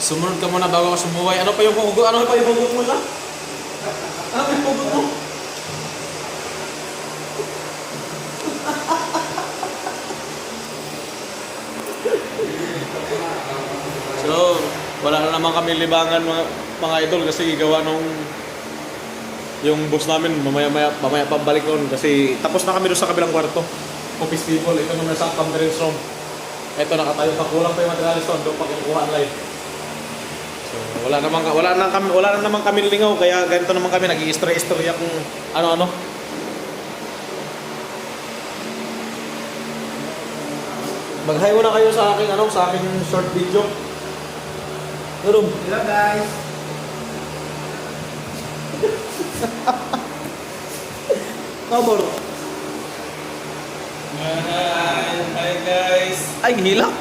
Sumunod ka muna bago ka sumuway. Ano pa yung hugot? Ano pa yung hugot mo na? Ano pa yung hugot mo? So, wala na naman kami libangan mga idol kasi gawa nung yung boss namin mamaya pabalik doon kasi tapos na kami doon sa kabilang kwarto. Office people, ito naman sa conference room. Ito nakatayo pa, kulang pa yung materialis doon, doon pagkukuha ang live. So, wala na naman kami lingaw kaya ganito naman kami nag-i-istorya kung ano-ano. Mag-hi muna kayo sa aking short video. Hello guys. Kabor. Hi guys. Ay, hilak.